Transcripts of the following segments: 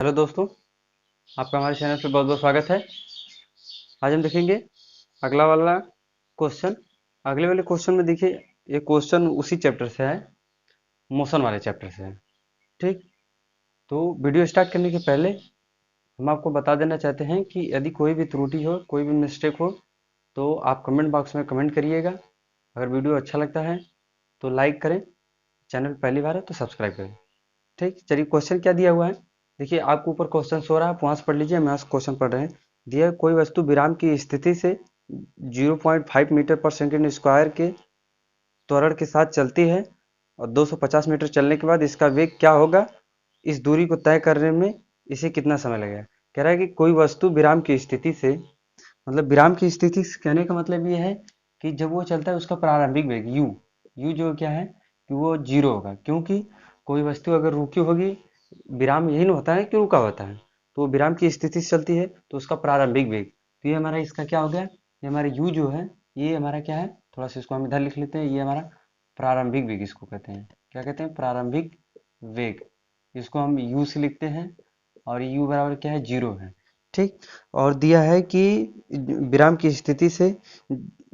Hello दोस्तों, आपका हमारे चैनल पे बहुत बहुत स्वागत है। आज हम देखेंगे अगला वाला क्वेश्चन। अगले वाले क्वेश्चन में देखिए, ये क्वेश्चन उसी चैप्टर से है, मोशन वाले चैप्टर से है। ठीक, तो वीडियो स्टार्ट करने के पहले हम आपको बता देना चाहते हैं कि यदि कोई भी त्रुटि हो, कोई भी मिस्टेक हो, तो आप कमेंट बॉक्स में कमेंट करिएगा। अगर वीडियो अच्छा लगता है तो लाइक करें, चैनल पहली बार है तो सब्सक्राइब करें। ठीक, चलिए क्वेश्चन क्या दिया हुआ है। देखिए, आपको ऊपर क्वेश्चन सो रहा है, आप वहां से पढ़ लीजिए, हम यहाँ से क्वेश्चन पढ़ रहे हैं। दिया है, कोई वस्तु विराम की स्थिति से 0.5 मीटर पर सेकंड स्क्वायर के त्वरण के साथ चलती है और 250 मीटर चलने के बाद इसका वेग क्या होगा। इस दूरी को तय करने में इसे कितना समय लगेगा। कह रहा है कि कोई वस्तु विराम की स्थिति से, मतलब विराम की स्थिति से कहने का मतलब ये है कि जब वो चलता है उसका प्रारंभिक वेग यू, यू जो क्या है कि वो जीरो होगा, क्योंकि कोई वस्तु अगर रुकी होगी, विराम यही ना होता है कि रुका होता है, तो वो विराम की स्थिति से चलती है तो उसका प्रारंभिक वेग। तो ये हमारा इसका क्या हो गया, ये हमारा यू जो है, ये हमारा क्या है, थोड़ा सा इसको हम इधर लिख लेते हैं, ये हमारा प्रारंभिक वेग इसको कहते हैं। क्या कहते हैं, प्रारंभिक वेग। इसको हम यू से लिखते हैं और यू बराबर क्या है, जीरो है। ठीक, और दिया है कि विराम की स्थिति से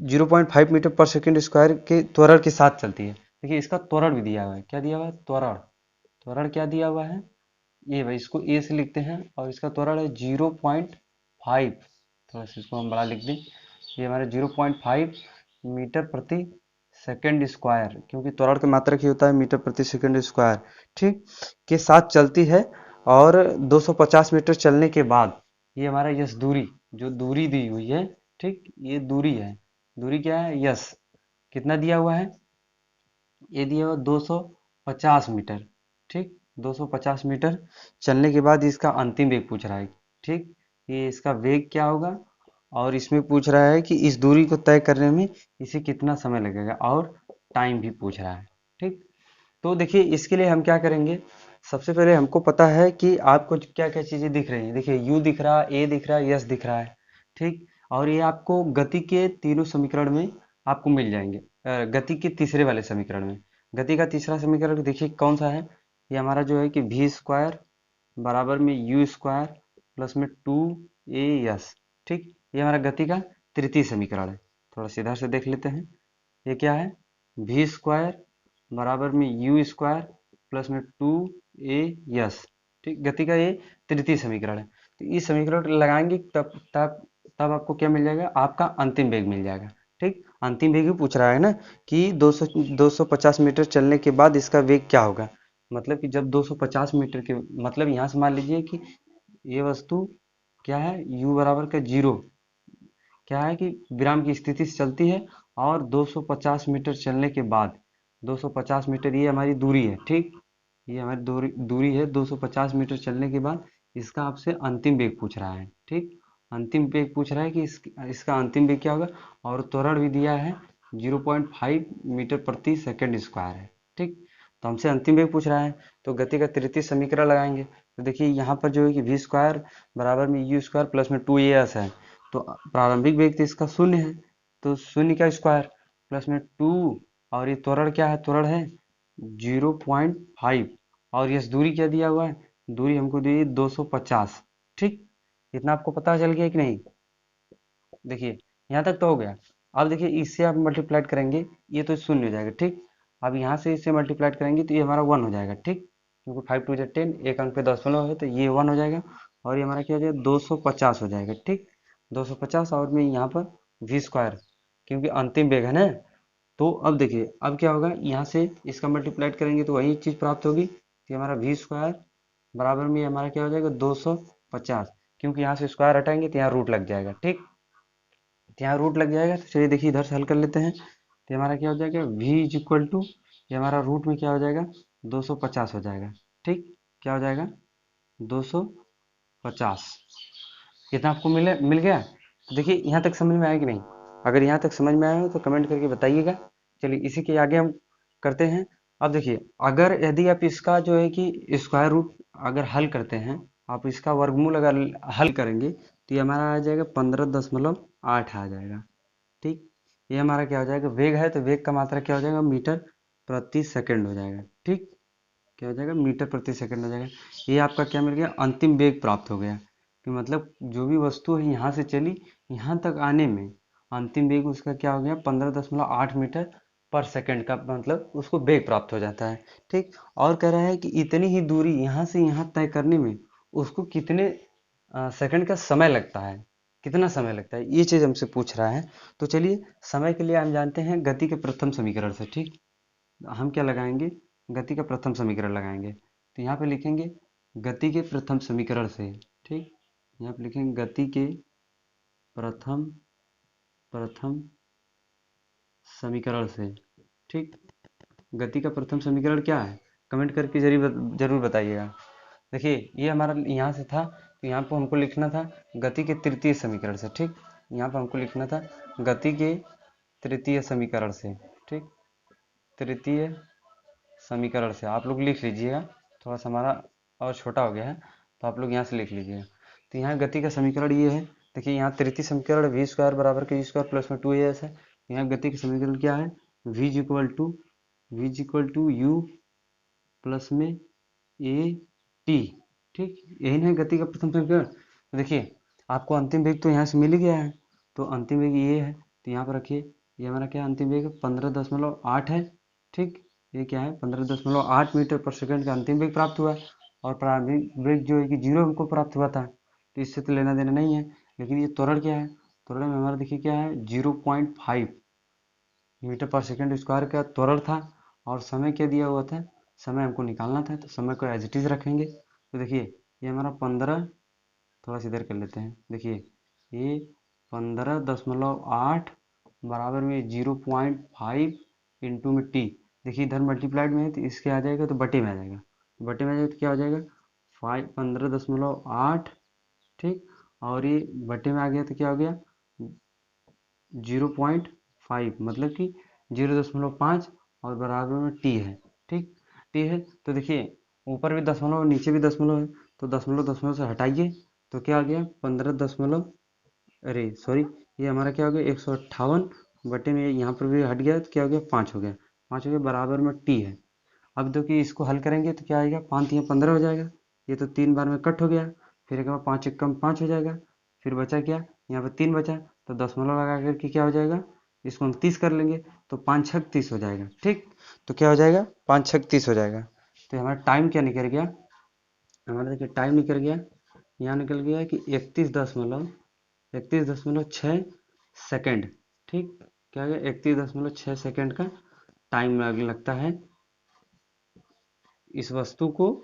0.5 मीटर पर सेकंड स्क्वायर के त्वरण के साथ चलती है। देखिए, इसका त्वरण भी दिया हुआ है, क्या दिया हुआ है, त्वरण। त्वरण क्या दिया हुआ है, ये भाई इसको ए से लिखते हैं और इसका त्वरण है 0.5। थोड़ा सा इसको हम बड़ा लिख दें, ये हमारे 0.5 मीटर प्रति सेकंड स्क्वायर, क्योंकि त्वरण की मात्रक ही होता है मीटर प्रति सेकंड स्क्वायर। ठीक, के साथ चलती है और 250 मीटर चलने के बाद ये हमारा यस दूरी, जो दूरी दी हुई है, ठीक, ये दूरी है। दूरी क्या है, यस, कितना दिया हुआ है, ये दिया हुआ 250 मीटर। ठीक, 250 मीटर चलने के बाद इसका अंतिम वेग पूछ रहा है। ठीक, ये इसका वेग क्या होगा, और इसमें पूछ रहा है कि इस दूरी को तय करने में इसे कितना समय लगेगा, और टाइम भी पूछ रहा है। ठीक, तो देखिए, इसके लिए हम क्या करेंगे। सबसे पहले हमको पता है कि आपको क्या क्या चीजें दिख रही हैं। देखिए, यू दिख रहा है, ए दिख रहा है, यस दिख रहा है। ठीक, और ये आपको गति के तीनों समीकरण में आपको मिल जाएंगे। गति के तीसरे वाले समीकरण में, गति का तीसरा समीकरण देखिए कौन सा है। ये हमारा जो है कि वी स्क्वायर बराबर में यू स्क्वायर प्लस में 2 ए एस। ठीक, ये हमारा गति का तृतीय समीकरण है। थोड़ा सा इधर से देख लेते हैं, ये क्या है, वी स्क्वायर बराबर में यू स्क्वायर प्लस में 2 ए एस। ठीक, गति का ये तृतीय समीकरण है। तो इस समीकरण को लगाएंगे तब तब तब आपको क्या मिल जाएगा, आपका अंतिम वेग मिल जाएगा। ठीक, अंतिम वेग ही पूछ रहा है ना, कि 250 मीटर चलने के बाद इसका वेग क्या होगा। मतलब कि जब 250 मीटर के, मतलब यहाँ से मान लीजिए कि ये वस्तु क्या है, u बराबर का जीरो, क्या है कि विराम की स्थिति से चलती है और 250 मीटर चलने के बाद, 250 मीटर ये हमारी दूरी है। ठीक, ये हमारी दूरी दूरी है 250 मीटर चलने के बाद इसका आपसे अंतिम वेग पूछ रहा है। ठीक, अंतिम वेग पूछ रहा है कि इसका अंतिम वेग क्या होगा, और त्वरण भी दिया है 0.5 मीटर प्रति सेकंड स्क्वायर है। ठीक, तो हमसे अंतिम वेग पूछ रहा है, तो गति का तृतीय समीकरण लगाएंगे। तो देखिए, यहाँ पर जो है कि वी स्क्वायर बराबर में यू स्क्वायर प्लस में 2 ए एस है, तो प्रारंभिक वेग तो इसका शून्य है, तो शून्य का स्क्वायर प्लस में 2, और ये त्वरण क्या है, त्वरण है 0.5, और यस दूरी क्या दिया हुआ है, दूरी हमको दी 250। ठीक, इतना आपको पता चल गया कि नहीं। देखिए, यहाँ तक तो हो गया। अब देखिए, इससे आप मल्टीप्लाइड करेंगे, ये तो शून्य हो जाएगा। ठीक, अब यहाँ से इससे मल्टीप्लाइड करेंगे तो ये हमारा 1 हो जाएगा। ठीक, क्योंकि 5 2 10, एक अंक पे दशमलव है तो ये 1 हो जाएगा, और ये हमारा क्या हो जाएगा, 250 हो जाएगा। ठीक, 250, और में यहाँ पर वी स्क्वायर, क्योंकि अंतिम वेग है ना। तो अब देखिए, अब क्या होगा, यहाँ से इसका मल्टीप्लाइड करेंगे तो वही चीज़ प्राप्त होगी। तो हमारा वी स्क्वायर बराबर में हमारा क्या हो जाएगा, 250, क्योंकि यहाँ से स्क्वायर हटाएंगे तो यहाँ रूट लग जाएगा। ठीक, तो यहाँ रूट लग जाएगा, तो चलिए देखिए इधर से हल कर लेते हैं। तो हमारा क्या हो जाएगा, v इज इक्वल टू, ये हमारा रूट में क्या हो जाएगा, 250 हो जाएगा। ठीक, क्या हो जाएगा, 250। इतना आपको मिल गया। तो देखिए, यहाँ तक समझ में आया कि नहीं। अगर यहाँ तक समझ में आया हो तो कमेंट करके बताइएगा। चलिए, इसी के आगे हम करते हैं। अब देखिए, अगर यदि आप इसका जो है कि स्क्वायर रूट अगर हल करते हैं, आप इसका वर्गमूल अगर हल करेंगे तो ये हमारा आ जाएगा 15.8 आ जाएगा। ठीक, ये हमारा क्या हो जाएगा, वेग है तो वेग का मात्रा क्या हो जाएगा, मीटर प्रति सेकंड हो जाएगा। ठीक, क्या हो जाएगा, मीटर प्रति सेकंड हो जाएगा। ये आपका क्या मिल गया, अंतिम वेग प्राप्त हो गया, कि मतलब जो भी वस्तु है यहाँ से चली, यहाँ तक आने में अंतिम वेग उसका क्या हो गया, 15.8 मीटर पर सेकंड का मतलब उसको वेग प्राप्त हो जाता है। ठीक, और कह रहा है कि इतनी ही दूरी यहाँ से यहाँ तय करने में उसको कितने सेकंड का समय लगता है, कितना समय लगता है, ये चीज़ हमसे पूछ रहा है। तो चलिए, समय के लिए हम जानते हैं गति के प्रथम समीकरण से। ठीक, हम क्या लगाएंगे, गति का प्रथम समीकरण लगाएंगे। तो यहाँ पे लिखेंगे गति के प्रथम समीकरण से। ठीक, यहाँ पे लिखेंगे गति के प्रथम प्रथम समीकरण से। ठीक, गति का प्रथम समीकरण क्या है, कमेंट करके जरूर बताइएगा। देखिए, ये हमारा यहाँ से था, तो यहाँ पर हमको लिखना था गति के तृतीय समीकरण से। ठीक, यहाँ पर हमको लिखना था गति के तृतीय समीकरण से। ठीक, तृतीय समीकरण से आप लोग लिख लीजिएगा, थोड़ा सा हमारा और छोटा हो गया है, तो आप लोग यहाँ से लिख लीजिएगा। तो यहाँ गति का समीकरण ये है, देखिए यहाँ तृतीय समीकरण वी स्क्वायर बराबर के यू स्क्वायर प्लस में 2as है। यहाँ गति का समीकरण क्या है, v equal to u plus में ए टी। ठीक, यही है गति का प्रथम समीकरण। तो देखिए, आपको अंतिम वेग तो यहाँ से मिल ही गया है, तो अंतिम वेग ये है, तो यहाँ पर रखिए, ये हमारा क्या अंतिम वेग 15.8 है। ठीक, ये क्या है, 15.8 मीटर पर सेकंड का अंतिम वेग प्राप्त हुआ, और प्रारंभिक वेग जो है कि 0 हमको प्राप्त हुआ था, तो इससे तो लेना देना नहीं है। लेकिन ये त्वरण क्या है, त्वरण में हमारा देखिए क्या है, 0.5 मीटर पर सेकंड स्क्वायर का त्वरण था, और समय क्या दिया हुआ था, समय हमको निकालना था, तो समय को एज इट इज रखेंगे। तो देखिए, ये हमारा 15, थोड़ा सा इधर कर लेते हैं, देखिए ये 15.8 बराबर में 0.5 इंटू में टी। देखिए इधर मल्टीप्लाइड में है, तो इसके आ जाएगा, तो बटे में आ जाएगा, बटे में आ जाएगा, तो क्या हो जाएगा 15.8। ठीक, और ये बटे में आ गया, तो क्या हो गया 0.5, मतलब कि 0.5, और बराबर में टी है। ठीक, टी है, तो देखिए ऊपर भी दशमलव नीचे भी दशमलव है, तो दशमलव दशमलव से हटाइए, तो क्या आ गया 15 दशमलव, अरे सॉरी, ये हमारा क्या हो गया 158 बटे में, यहाँ पर भी हट गया, तो क्या हो गया 5 हो गया, 5 हो गया, बराबर में टी है। अब देखिए इसको हल करेंगे तो क्या आएगा, 5 या 15 हो जाएगा, ये तो 3 बार में कट हो गया, फिर एक बार 5 एक कम 5 हो जाएगा, फिर बचा क्या, यहाँ पर 3 बचा, तो दशमलव लगा करके क्या हो जाएगा, इसको हम 30 कर लेंगे, तो 5 छक 30 हो जाएगा। ठीक, तो क्या हो जाएगा 5 छक 30 हो जाएगा। तो हमारा टाइम क्या निकल गया, हमारा देखिए टाइम निकल गया, यहाँ निकल गया कि 31.6 सेकेंड। ठीक, क्या हो गया 31.6 सेकेंड का टाइम लगता है इस वस्तु को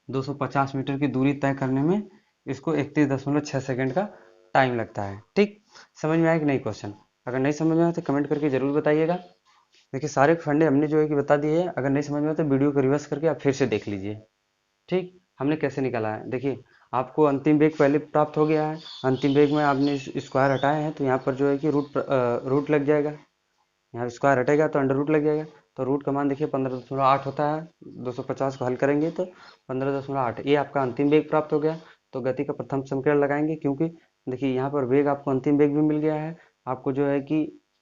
250 मीटर की दूरी तय करने में, इसको 31.6 सेकेंड का टाइम लगता है। ठीक, समझ में आया कि नहीं क्वेश्चन, अगर नहीं समझ में आया तो कमेंट करके जरूर बताइएगा। देखिए सारे फंडे हमने जो है कि बता दिए हैं, अगर नहीं समझ में आया तो वीडियो को रिवर्स करके आप फिर से देख लीजिए। ठीक, हमने कैसे निकाला है, देखिए आपको अंतिम वेग पहले प्राप्त हो गया है, अंतिम वेग में आपने स्क्वायर हटाए हैं, तो यहाँ पर जो है कि रूट लग जाएगा, यहाँ स्क्वायर हटेगा तो अंडर रूट लग जाएगा, तो रूट का मान देखिए 15.8 होता है, 250 को हल करेंगे तो 15.8, ये आपका अंतिम वेग प्राप्त हो गया। तो गति का प्रथम समीकरण लगाएंगे, क्योंकि देखिए यहाँ पर वेग आपको अंतिम वेग भी मिल गया है, आपको जो है कि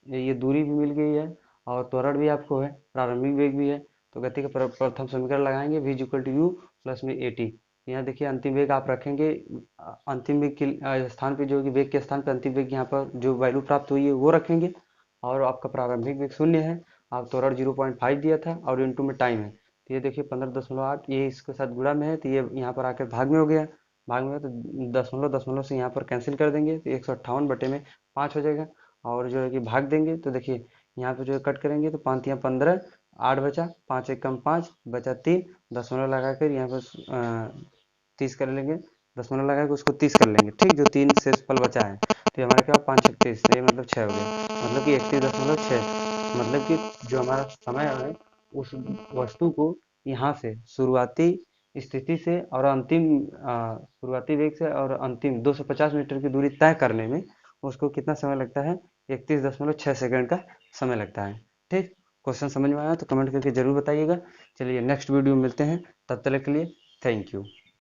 ये दूरी भी मिल गई है, और त्वरण भी आपको है, प्रारंभिक वेग भी है। तो गति का प्रथम समीकरण लगाएंगे, v equal to u plus में ए टी। यहाँ देखिए अंतिम वेग आप रखेंगे, अंतिम वेग के स्थान पे जो कि वेग के स्थान पे अंतिम वेग यहाँ पर जो वैल्यू प्राप्त हुई है वो रखेंगे, और आपका प्रारंभिक वेग 0 है, आप त्वरण 0.5 दिया था, और इंटू में टाइम है, तो ये देखिए 15.8, ये इसके साथ गुणा में है, तो ये यहाँ पर आकर भाग में हो गया, भाग में तो दशमलव दशमलव से यहाँ पर कैंसिल कर देंगे, तो 158 बटे में 5 हो जाएगा, और जो है कि भाग देंगे, तो देखिए यहाँ पे जो है कट करेंगे, तो 5 या 15, 8 बचा, 5 एक कम 5 बचा 3, दशमलव लगा कर यहाँ पर 30 कर लेंगे, दशमलव लगा के उसको 30 कर लेंगे। ठीक, जो 3 शेषफल बचा है, तो हमारा क्या 5 छक 30, ये मतलब 6 हो गया, मतलब कि 31.6, मतलब कि जो हमारा समय है उस वस्तु को यहाँ से शुरुआती स्थिति से और अंतिम शुरुआती वेग से और अंतिम 250 मीटर की दूरी तय करने में उसको कितना समय लगता है, 31.6 सेकंड का समय लगता है। ठीक, क्वेश्चन समझ में आया तो कमेंट करके जरूर बताइएगा। चलिए नेक्स्ट वीडियो में मिलते हैं, तब तक के लिए थैंक यू।